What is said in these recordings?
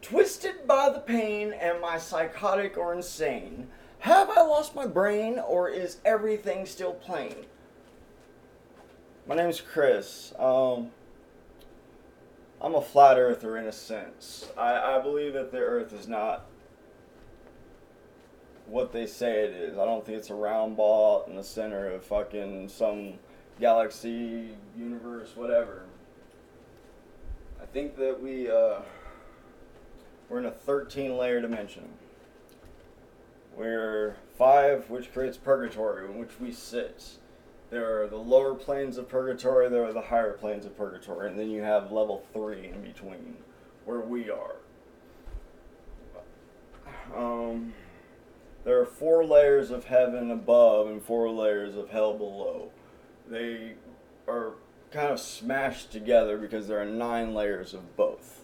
Twisted by the pain, am I psychotic or insane? Have I lost my brain, or is everything still plain? My name's Chris. I'm a flat earther in a sense. I believe that the earth is not what they say it is. I don't think it's a round ball in the center of fucking some galaxy, universe, whatever. I think that we're in a 13-layer dimension. We're 5, which creates purgatory, in which we sit. There are the lower planes of purgatory, there are the higher planes of purgatory, and then you have level 3 in between, where we are. There are 4 layers of heaven above and 4 layers of hell below. They are kind of smashed together because there are 9 layers of both.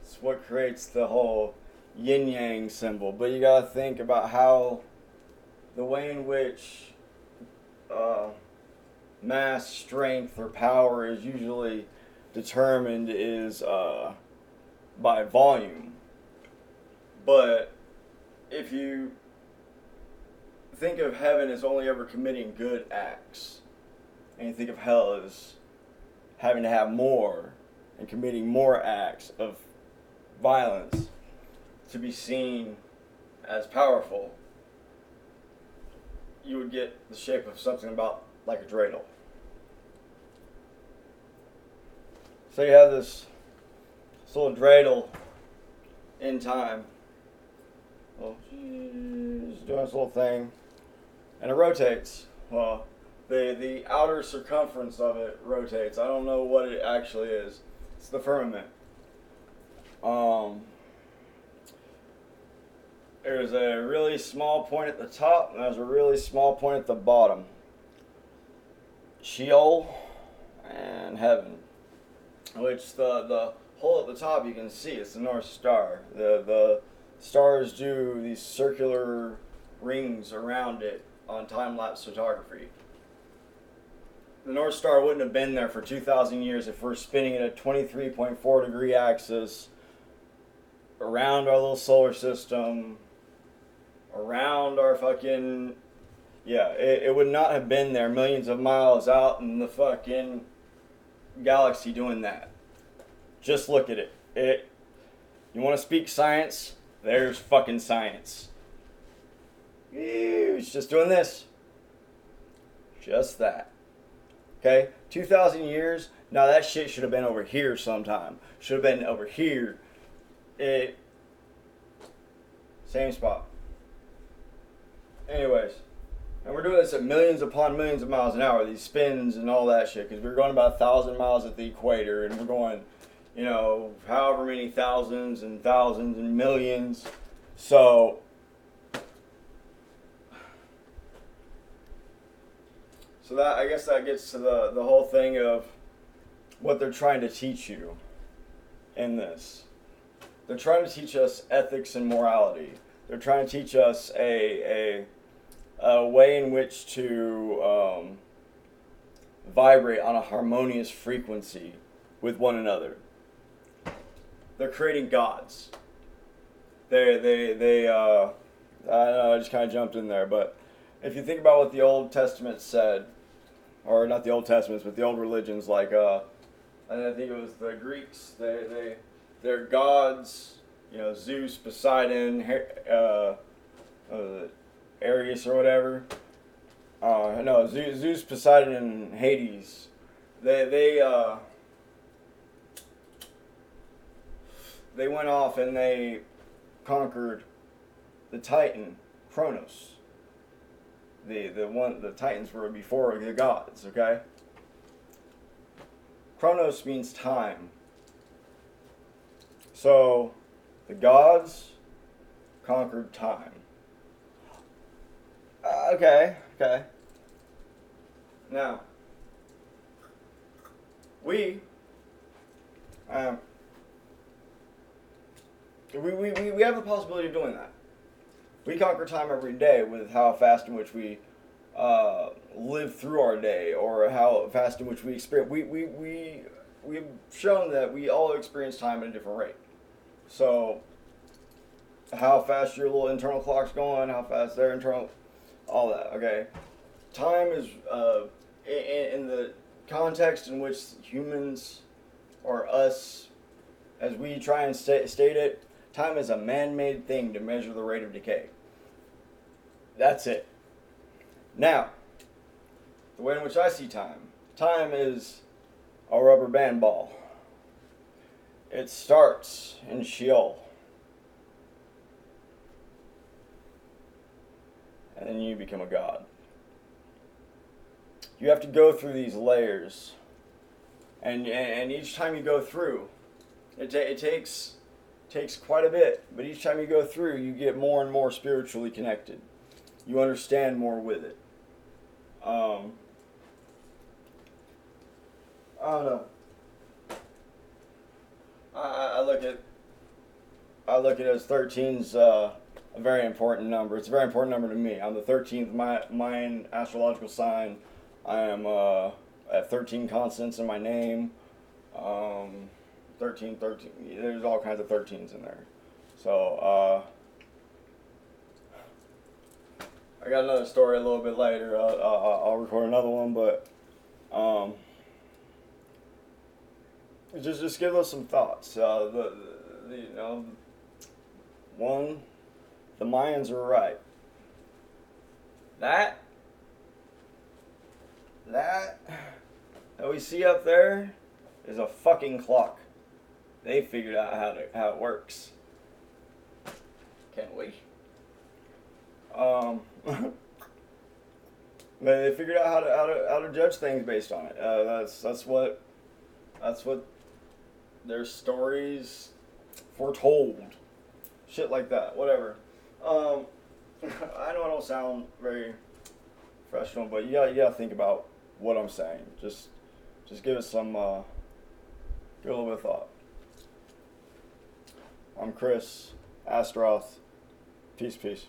It's what creates the whole yin-yang symbol, but you gotta think about how the way in which mass, strength, or power is usually determined is by volume. But if you think of heaven as only ever committing good acts, and you think of hell as having to have more and committing more acts of violence to be seen as powerful, you would get the shape of something about like a dreidel. So you have this little dreidel in time. Well, it's doing this little thing, and it rotates. Well, the outer circumference of it rotates. I don't know what it actually is. It's the firmament. There's a really small point at the top, and there's a really small point at the bottom. Sheol and heaven. Which the hole at the top you can see, it's the North Star. The stars do these circular rings around it on time-lapse photography. The North Star wouldn't have been there for 2,000 years if we're spinning at a 23.4 degree axis around our little solar system, around our fucking... Yeah, it would not have been there millions of miles out in the fucking galaxy doing that. Just look at it. You want to speak science? There's fucking science. It's just doing this. Just that. Okay? 2,000 years? Now that shit should have been over here sometime. Should have been over here. Same spot. Anyways. And we're doing this at millions upon millions of miles an hour. These spins and all that shit. Because we're going about 1,000 miles at the equator. And we're going, however many thousands and millions. So... So that, I guess that gets to the whole thing of what they're trying to teach you in this. They're trying to teach us ethics and morality. They're trying to teach us a way in which to vibrate on a harmonious frequency with one another. They're creating gods. I don't know, I just kind of jumped in there, but if you think about what the Old Testament said, or not the Old Testaments, but the old religions, like I think it was the Greeks. They're gods. Zeus, Poseidon, Ares or whatever. No, Zeus, Poseidon, and Hades. They went off and they conquered the Titan, Kronos. The Titans were before the gods, okay? Kronos means time. So, the gods conquered time. Okay. Now, we have the possibility of doing that. We conquer time every day with how fast in which we live through our day or how fast in which we experience. We've shown that we all experience time at a different rate. So how fast your little internal clock's going, how fast their internal, all that. Okay, time is in the context in which humans or us, as we try and state it, time is a man-made thing to measure the rate of decay. That's it. Now, the way in which I see time, time is a rubber band ball. It starts in Sheol. And then you become a god. You have to go through these layers. And each time you go through, it takes quite a bit. But each time you go through, you get more and more spiritually connected. You understand more with it. I don't know. I look at it as 13's a very important number. It's a very important number to me. I'm the 13th mine astrological sign. I am at 13 constants in my name. 13. There's all kinds of 13s in there. So I got another story a little bit later. I'll record another one, but just give us some thoughts. One, the Mayans are right. That we see up there is a fucking clock. They figured out how it works. Can't we? They figured out how to judge things based on it. That's what their stories foretold. Shit like that. Whatever. I know I don't sound very professional, but you gotta think about what I'm saying. Just give it some give it a little bit of thought. I'm Chris Astroth. Peace.